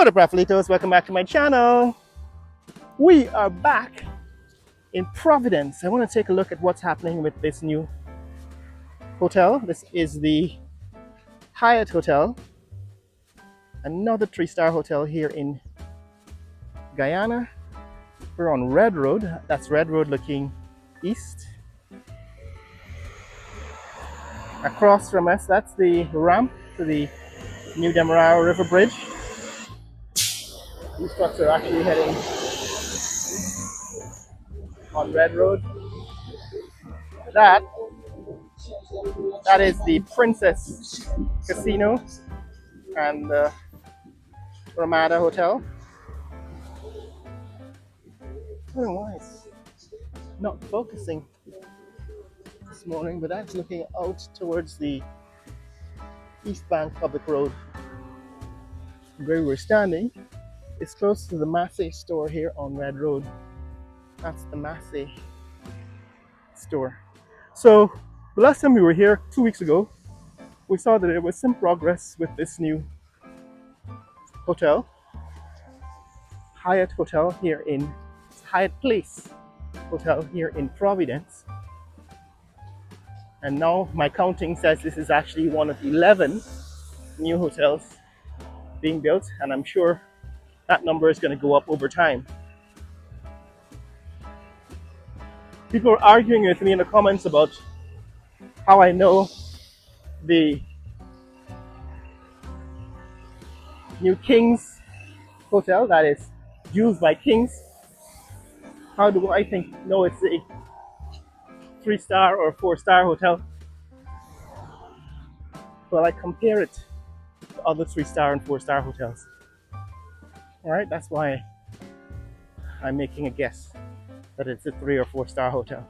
What up, Raffalitos? Welcome back to my channel. We are back in Providence. I want to take a look at what's happening with this new hotel. This is the Hyatt Hotel, another 3-star hotel here in Guyana. We're on Red Road. That's Red Road looking east. Across from us, that's the ramp to the New Demerara River Bridge. These trucks are actually heading on Red Road. That is the Princess Casino and the Ramada Hotel. I don't know why it's not focusing this morning, but that's looking out towards the East Bank Public Road. Where we're standing is close to the Massey store here on Red Road. That's the Massey store. So the last time we were here 2 weeks ago, we saw that there was some progress with this new hotel, Hyatt Hotel here in Hyatt Place Hotel here in Providence. And now my counting says this is actually one of 11 new hotels being built, and I'm sure that number is going to go up over time. People are arguing with me in the comments about how I know the new Kings Hotel, that is Jewels by Kings. How do I know it's a 3-star or 4-star hotel? Well, I compare it to other 3-star and 4-star hotels. Alright, that's why I'm making a guess that it's a 3 or 4-star hotel.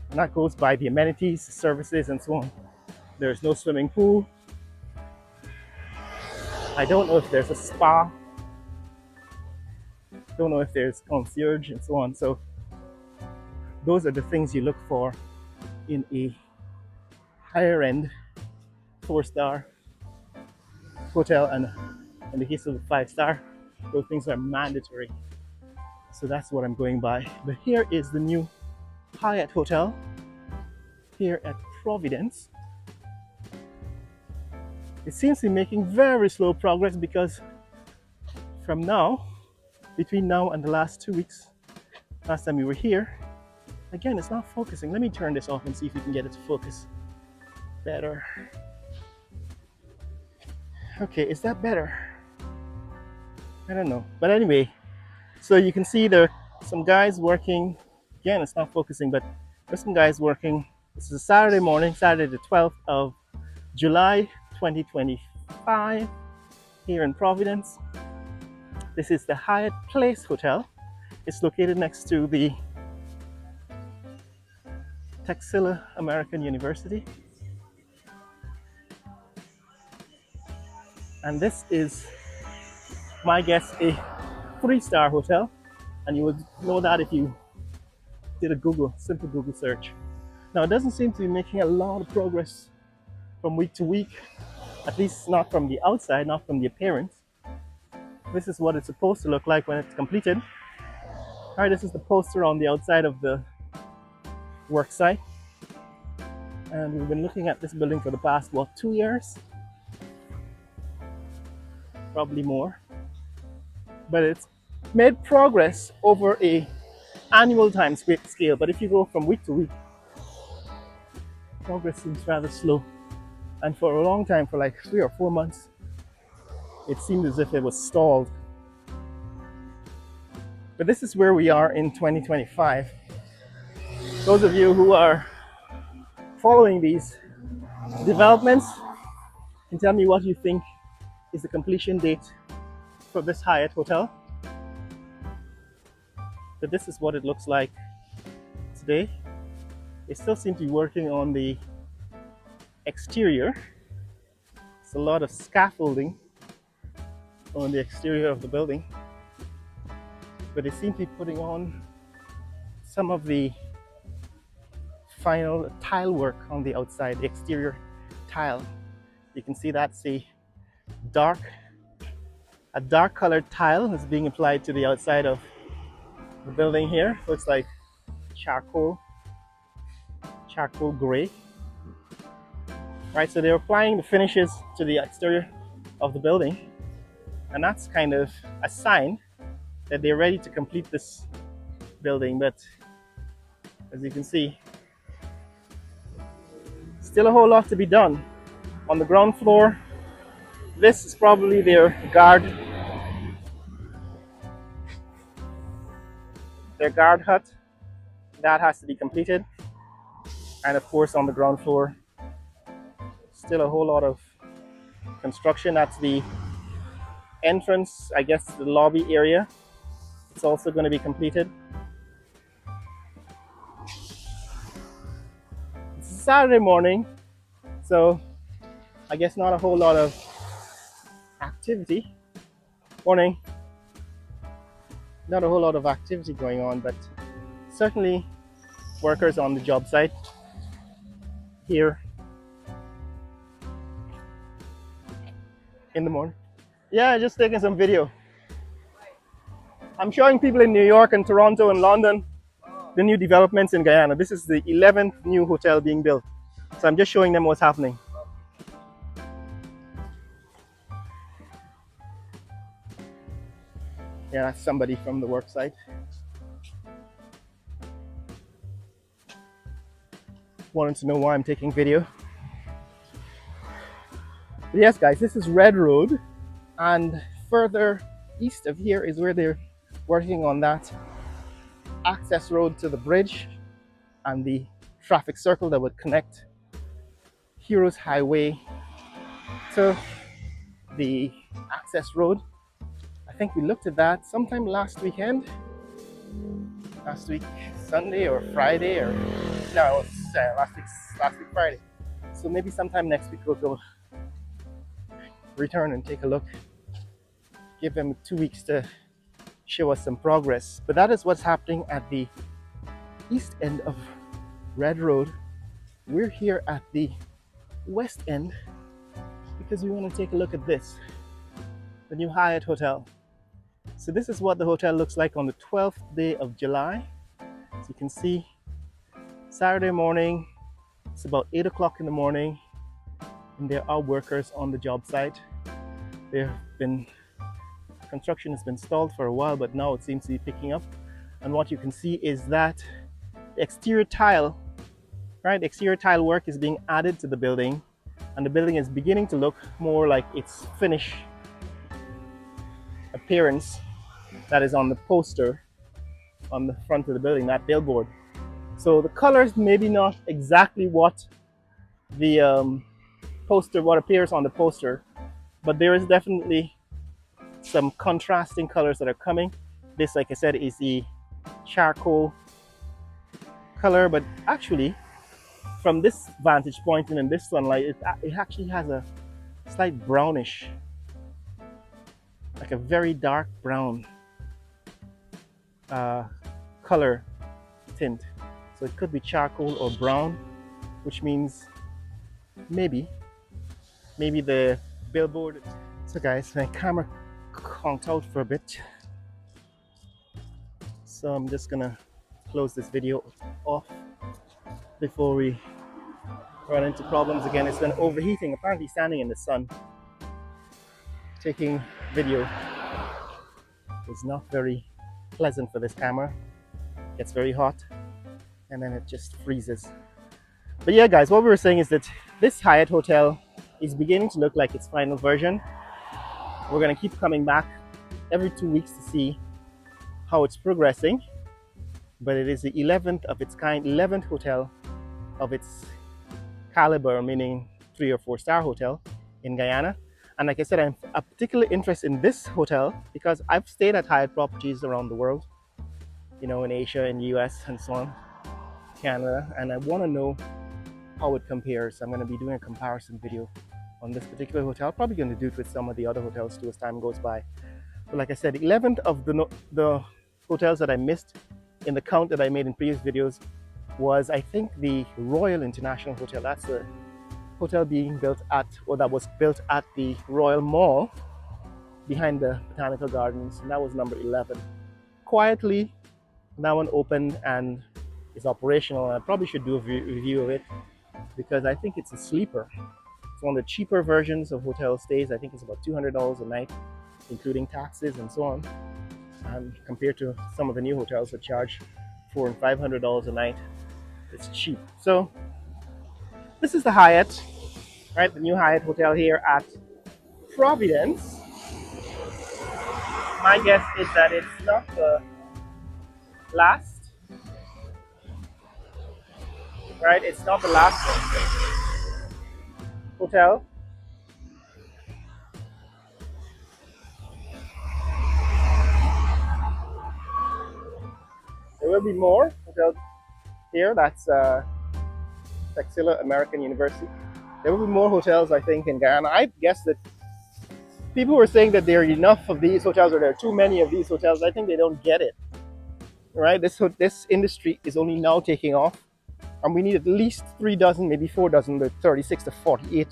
And that goes by the amenities, the services, and so on. There's no swimming pool. I don't know if there's a spa. Don't know if there's concierge and so on. So those are the things you look for in a higher end 4-star hotel, and in the case of the 5-star, those things are mandatory. So that's what I'm going by. But here is the new Hyatt Hotel here at Providence. It seems to be making very slow progress because between now and the last 2 weeks, last time we were here, again, it's not focusing. Let me turn this off and see if we can get it to focus better. Okay, is that better? I don't know. But anyway, so you can see there are some guys working. Again, it's not focusing, but there's some guys working. This is a Saturday morning, Saturday the 12th of July 2025 here in Providence. This is the Hyatt Place Hotel. It's located next to the Texila American University. And this is, my guess, a 3-star hotel. And you would know that if you did a simple Google search. Now, it doesn't seem to be making a lot of progress from week to week, at least not from the outside, not from the appearance. This is what it's supposed to look like when it's completed. All right, this is the poster on the outside of the work site. And we've been looking at this building for the past, 2 years? Probably more. But it's made progress over a annual time scale. But if you go from week to week, progress seems rather slow. And for a long time, for like 3 or 4 months, it seemed as if it was stalled. But this is where we are in 2025. Those of you who are following these developments can tell me what you think is the completion date for this Hyatt Hotel. But this is what it looks like today. They still seem to be working on the exterior. It's a lot of scaffolding on the exterior of the building, but they seem to be putting on some of the final tile work on the outside, the exterior tile. You can see that's a a dark colored tile is being applied to the outside of the building here. So it's like charcoal gray, right? So they're applying the finishes to the exterior of the building, and that's kind of a sign that they're ready to complete this building. But as you can see, still a whole lot to be done. On the ground floor, this is probably their guard hut. That has to be completed. And of course, on the ground floor, still a whole lot of construction. That's the entrance, I guess, the lobby area. It's also going to be completed. It's a Saturday morning, so I guess not a whole lot of activity. Morning. Not a whole lot of activity going on, but certainly workers on the job site here in the morning. Yeah, just taking some video. I'm showing people in New York and Toronto and London the new developments in Guyana. This is the 11th new hotel being built. So I'm just showing them what's happening. Yeah, that's somebody from the work site. Wanted to know why I'm taking video. But yes, guys, this is Red Road, and further east of here is where they're working on that access road to the bridge and the traffic circle that would connect Heroes Highway to the access road. I think we looked at that sometime last week, Sunday or Friday, or no, it was last week Friday. So maybe sometime next week we'll go return and take a look. Give them 2 weeks to show us some progress. But that is what's happening at the east end of Red Road. We're here at the west end because we want to take a look at this, the new Hyatt Hotel. So this is what the hotel looks like on the 12th day of July. As you can see, Saturday morning, it's about 8 o'clock in the morning, and there are workers on the job site. Construction has been stalled for a while, but now it seems to be picking up. And what you can see is that the exterior tile, right? Exterior tile work is being added to the building, and the building is beginning to look more like its finished appearance that is on the poster on the front of the building, that billboard. So the colors maybe not exactly what the what appears on the poster, but there is definitely some contrasting colors that are coming. This, like I said, is the charcoal color, but actually from this vantage point and in this sunlight, it actually has a slight brownish, like a very dark brown color tint. So it could be charcoal or brown, which means maybe the billboard. So guys, my camera conked out for a bit, so I'm just gonna close this video off before we run into problems again. It's been overheating. Apparently standing in the sun taking video is not very pleasant for this camera. It gets very hot and then it just freezes. But yeah, guys, what we were saying is that this Hyatt Hotel is beginning to look like its final version. We're going to keep coming back every 2 weeks to see how it's progressing. But it is the 11th of its kind, 11th hotel of its caliber, meaning 3 or 4 star hotel in Guyana. And like I said, I'm a particular interest in this hotel because I've stayed at Hyatt properties around the world, in Asia and US and so on, Canada, and I want to know how it compares. I'm going to be doing a comparison video on this particular hotel. Probably going to do it with some of the other hotels too as time goes by. But like I said, 11th of the hotels that I missed in the count that I made in previous videos was, I think, the Royal International Hotel. That's the hotel being built at, or that was built at the Royal Mall behind the botanical gardens, and that was number 11. Quietly, that one opened and is operational. I probably should do a review of it because I think it's a sleeper. It's one of the cheaper versions of hotel stays. I think it's about $200 a night, including taxes and so on, compared to some of the new hotels that charge $400 and $500 a night. It's cheap. So this is the Hyatt, right? The new Hyatt hotel here at Providence. My guess is that it's not the last, right? It's not the last hotel. There will be more hotels here. That's Texila American University. There will be more hotels, I think, in Guyana. I guess that people were saying that there are enough of these hotels or there are too many of these hotels. I think they don't get it, right? This industry is only now taking off, and we need at least 3 dozen, maybe 4 dozen, the 36 to 48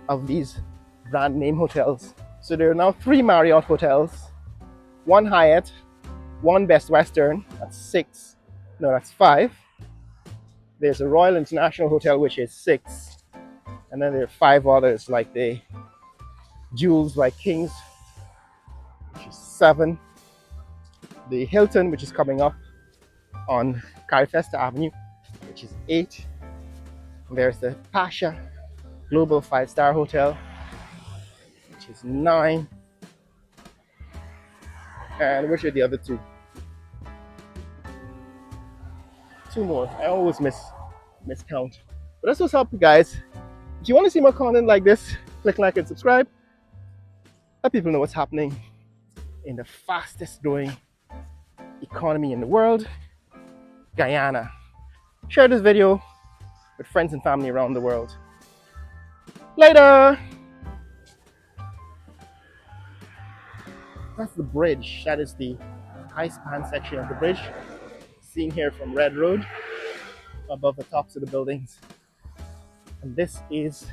of these brand name hotels. So there are now 3 Marriott hotels, 1 Hyatt, 1 Best Western. That's 6. No, that's 5. There's a Royal International Hotel, which is 6, and then there are 5 others like the Jewels by Kings, which is 7. The Hilton, which is coming up on Carifesta Avenue, which is 8. There's the Pasha Global 5-star Hotel, which is 9. And which are the other 2? 2 more. I always miscount. But that's what's up, guys. If you want to see more content like this, click like and subscribe. Let people know what's happening in the fastest growing economy in the world, Guyana. Share this video with friends and family around the world. Later! That's the bridge. That is the high span section of the bridge. Seen here from Red Road, above the tops of the buildings. And this is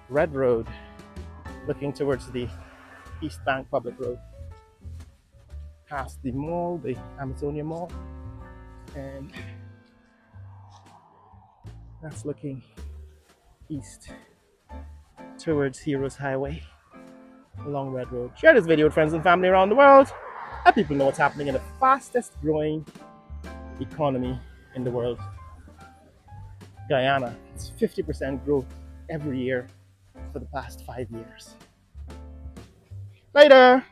Red Road, looking towards the East Bank Public Road. Past the mall, the Amazonia Mall, and that's looking east towards Heroes Highway along Red Road. Share this video with friends and family around the world. Let people know what's happening in the fastest growing economy in the world, Guyana. It's 50% growth every year for the past 5 years. Later!